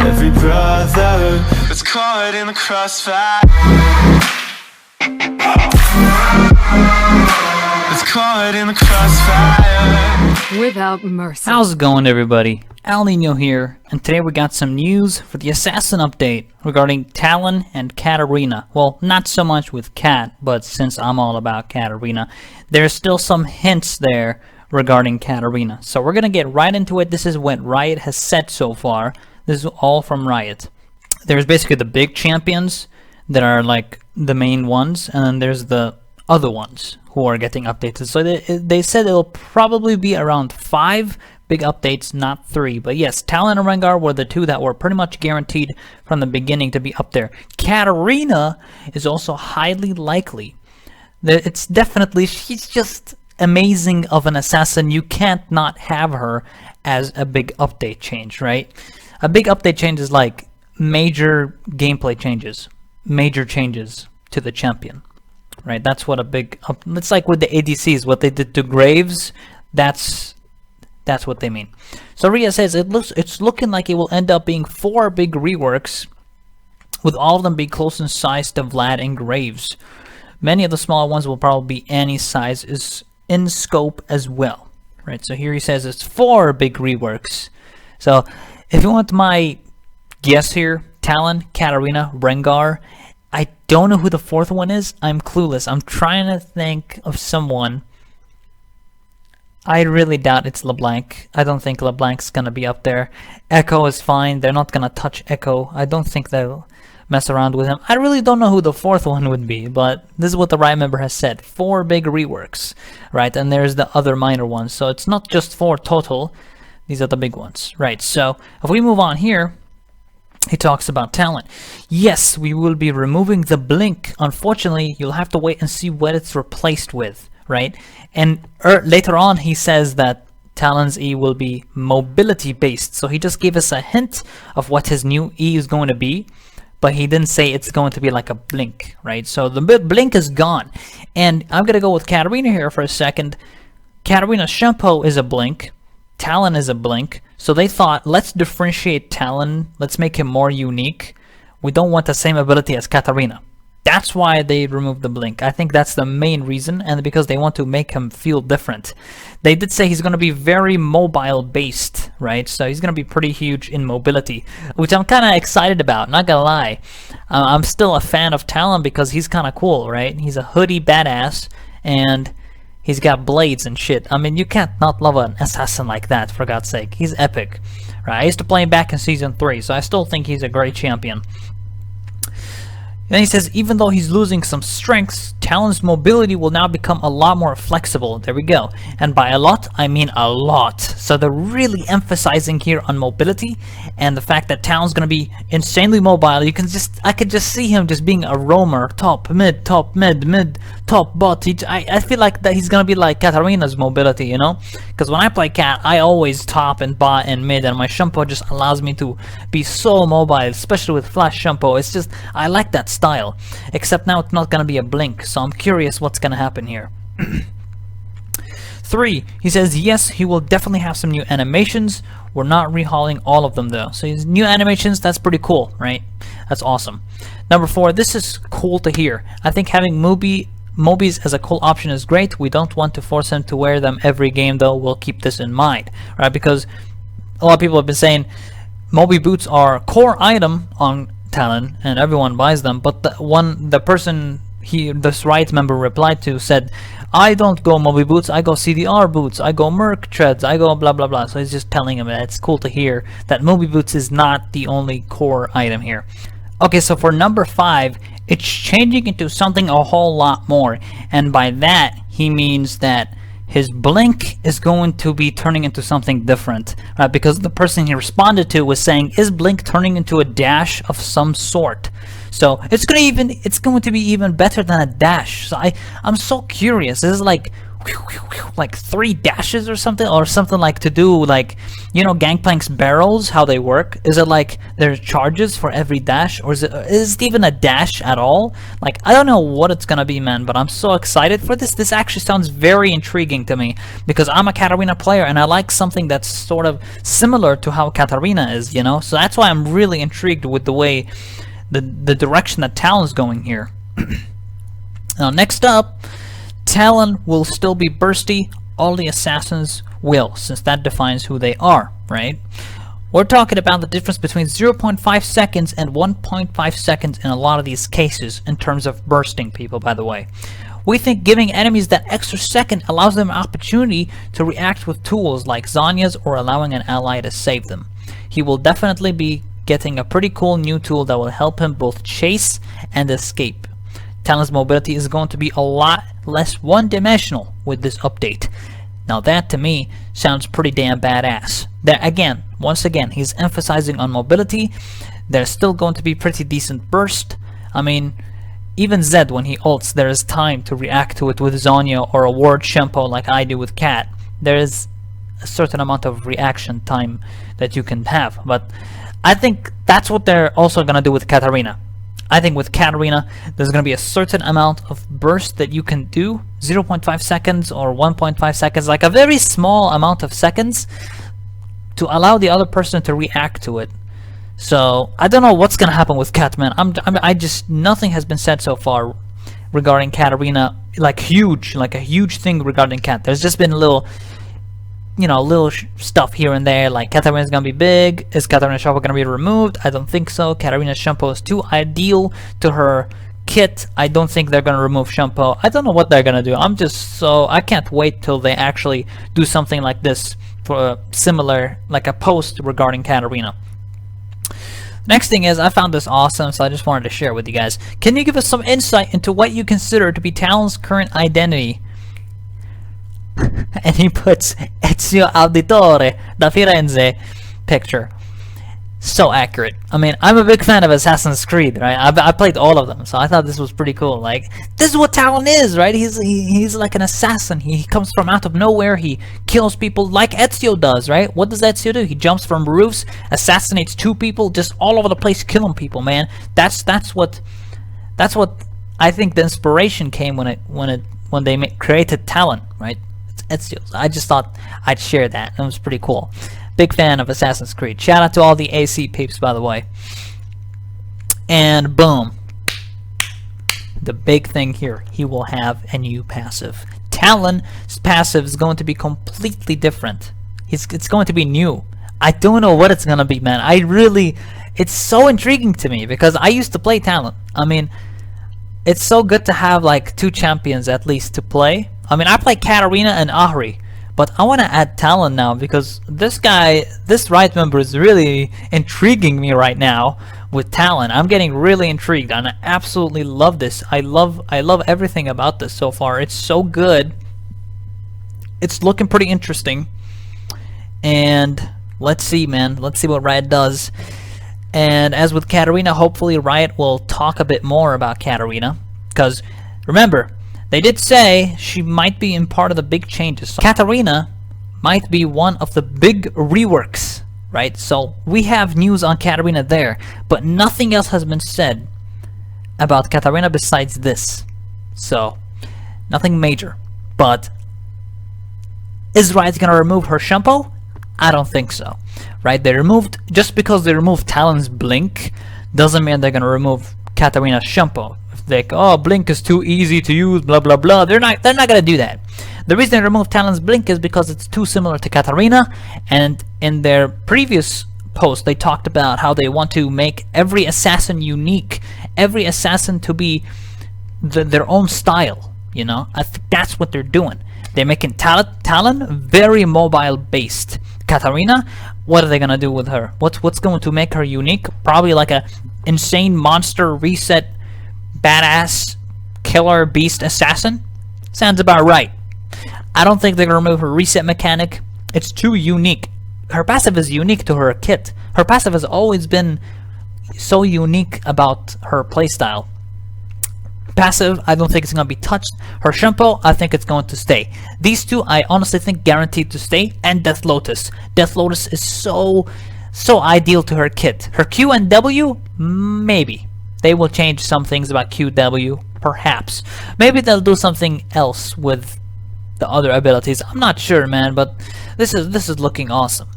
every brother that's caught in the crossfire. That's caught in the crossfire. Without mercy. How's it going, everybody? Alninio here, and today we got some news for the Assassin update regarding Talon and Katarina. Well, not so much with Kat, but since I'm all about Katarina, there's still some hints there regarding Katarina. So we're gonna get right into it. This is what Riot has said so far. This is all from Riot. There's basically the big champions that are like the main ones, and then there's the other ones who are getting updated. So they said it'll probably be around 5 big updates, not 3. But yes, Talon and Rengar were the 2 that were pretty much guaranteed from the beginning to be up there. Katarina is also highly likely. It's definitely, she's just amazing of an assassin. You can't not have her as a big update change, right? A big update change is like major gameplay changes, major changes to the champion, right? That's what a big it's like with the ADCs, what they did to Graves. That's what they mean. So Riot says it's looking like it will end up being 4 big reworks, with all of them being close in size to Vlad and Graves. Many of the smaller ones will probably be any size is in scope as well, right? So here he says it's 4 big reworks. So if you want my guess here, Talon, Katarina, Rengar. I don't know who the 4th one is. I'm clueless. I'm trying to think of someone. I really doubt it's LeBlanc. I don't think LeBlanc's gonna be up there. Echo is fine. They're not gonna touch Echo. I don't think they'll mess around with him. I really don't know who the 4th one would be, but this is what the Riot member has said. 4 big reworks, right? And there's the other minor ones. So it's not just 4 total. These are the big ones, right? So if we move on here, he talks about Talon. Yes, we will be removing the blink. Unfortunately, you'll have to wait and see what it's replaced with, right? And later on, he says that Talon's E will be mobility based. So he just gave us a hint of what his new E is going to be, but he didn't say it's going to be like a blink, right? So the blink is gone. And I'm going to go with Katarina here for a second. Katarina's shampoo is a blink. Talon is a blink. So they thought, let's differentiate Talon, let's make him more unique. We don't want the same ability as Katarina. That's why they removed the blink. I think that's the main reason, and because they want to make him feel different. They did say he's going to be very mobile based, right? So he's going to be pretty huge in mobility, which I'm kind of excited about, not gonna lie. I'm still a fan of Talon because he's kind of cool, right? He's a hoodie badass, and he's got blades and shit. I mean, you can't not love an assassin like that, for God's sake. He's epic, right? I used to play him back in Season 3, so I still think he's a great champion. Then he says, even though he's losing some strengths, Talon's mobility will now become a lot more flexible. There we go. And by a lot, I mean a lot. So they're really emphasizing here on mobility and the fact that Talon's going to be insanely mobile. You can I could just see him just being a roamer, top, mid, mid, top, bot. I feel like that he's going to be like Katarina's mobility, you know? Because when I play Kat, I always top and bot and mid, and my shampoo just allows me to be so mobile, especially with flash shampoo. It's just, I like that style, except now it's not gonna be a blink, so I'm curious what's gonna happen here. 3, he says yes, he will definitely have some new animations. We're not rehauling all of them though, so his new animations, that's pretty cool, right? That's awesome. Number 4, this is cool to hear. I think having Mobies as a cool option is great. We don't want to force him to wear them every game though. We'll keep this in mind, right? Because a lot of people have been saying Mobi boots are a core item on Talon and everyone buys them, but the person this Riot member replied to said, I don't go Mobi boots, I go CDR boots, I go Merc treads, I go blah blah blah. So he's just telling him that it's cool to hear that Mobi boots is not the only core item here. Okay, so for number 5, it's changing into something a whole lot more, and by that he means that his blink is going to be turning into something different, right? Because the person he responded to was saying, is blink turning into a dash of some sort? So it's going to be even better than a dash. So I'm so curious. This is like like 3 dashes or something like to do like, you know, Gangplank's barrels, how they work? Is it like there's charges for every dash, or is it even a dash at all? Like, I don't know what it's gonna be, man, but I'm so excited for this. This actually sounds very intriguing to me because I'm a Katarina player and I like something that's sort of similar to how Katarina is, you know? So that's why I'm really intrigued with the way the direction that Talon's going here. Now, next up, Talon will still be bursty. All the assassins will, since that defines who they are, right? We're talking about the difference between 0.5 seconds and 1.5 seconds in a lot of these cases in terms of bursting people, by the way. We think giving enemies that extra second allows them an opportunity to react with tools like Zanya's or allowing an ally to save them. He will definitely be getting a pretty cool new tool that will help him both chase and escape. Talon's mobility is going to be a lot less one-dimensional with this update. Now that to me sounds pretty damn badass. There again, once again, he's emphasizing on mobility. There's still going to be pretty decent burst. I mean, even Zed, when he ults, there is time to react to it with Zanya or a ward Shempo like I do with Cat. There is a certain amount of reaction time that you can have, but I think that's what they're also gonna do with Katarina. I think with Katarina, there's going to be a certain amount of burst that you can do, 0.5 seconds or 1.5 seconds, like a very small amount of seconds to allow the other person to react to it. So I don't know what's going to happen with Kat, man. I just, nothing has been said so far regarding Katarina, like a huge thing regarding Kat. There's just been a little, you know, little stuff here and there, like Katarina's gonna be big. Is Katarina's shampoo gonna be removed? I don't think so. Katarina's shampoo is too ideal to her kit. I don't think they're gonna remove shampoo. I don't know what they're gonna do. I can't wait till they actually do something like this for a similar, like a post regarding Katarina. Next thing is, I found this awesome, so I just wanted to share it with you guys. Can you give us some insight into what you consider to be Talon's current identity? And he puts Ezio Auditore da Firenze picture. So accurate. I mean, I'm a big fan of Assassin's Creed, right? I played all of them, so I thought this was pretty cool. Like, this is what Talon is, right? He's like an assassin. He comes from out of nowhere. He kills people like Ezio does, right? What does Ezio do? He jumps from roofs, assassinates 2 people, just all over the place, killing people, man. That's what I think the inspiration came when they created Talon, right? Ezio. I just thought I'd share that. It was pretty cool. Big fan of Assassin's Creed. Shout out to all the AC peeps, by the way. And boom. The big thing here. He will have a new passive. Talon's passive is going to be completely different. It's going to be new. I don't know what it's going to be, man. It's so intriguing to me because I used to play Talon. I mean, it's so good to have like 2 champions at least to play. I mean, I play Katarina and Ahri, but I want to add Talon now because this Riot member is really intriguing me right now with Talon. I'm getting really intrigued and I absolutely love this. I love everything about this so far. It's so good. It's looking pretty interesting. And let's see, man. Let's see what Riot does. And as with Katarina, hopefully Riot will talk a bit more about Katarina. Because, remember, they did say she might be in part of the big changes. So Katarina might be one of the big reworks, right? So we have news on Katarina there. But nothing else has been said about Katarina besides this. So, nothing major. But, is Riot going to remove her shampoo? I don't think so. Right? Just because they removed Talon's blink doesn't mean they're gonna remove Katarina's shampoo. If they oh, blink is too easy to use, blah blah blah, they're not gonna do that. The reason they removed Talon's blink is because it's too similar to Katarina, and in their previous post they talked about how they want to make every assassin unique, every assassin to be their own style, you know? I think that's what they're doing. They're making Talon very mobile based. Katarina, what are they gonna do with her? What's going to make her unique? Probably like a insane monster reset badass killer beast assassin? Sounds about right. I don't think they're gonna remove her reset mechanic. It's too unique. Her passive is unique to her kit. Her passive has always been so unique about her playstyle. Passive, I don't think it's gonna be touched. Her Shimpo, I think it's going to stay. These two, I honestly think guaranteed to stay. And Death Lotus. Death Lotus is so ideal to her kit. Her Q and W, maybe. They will change some things about QW, perhaps. Maybe they'll do something else with the other abilities. I'm not sure, man, but this is looking awesome.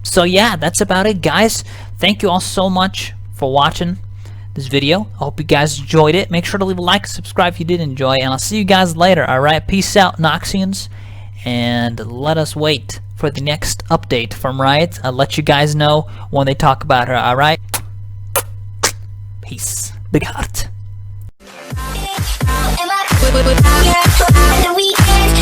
So yeah, that's about it, guys. Thank you all so much for watching this video. I hope you guys enjoyed it. Make sure to leave a like, subscribe if you did enjoy, and I'll see you guys later. Alright, peace out, Noxians, and let us wait for the next update from Riot. I'll let you guys know when they talk about her. Alright, peace. Big heart. The weekend,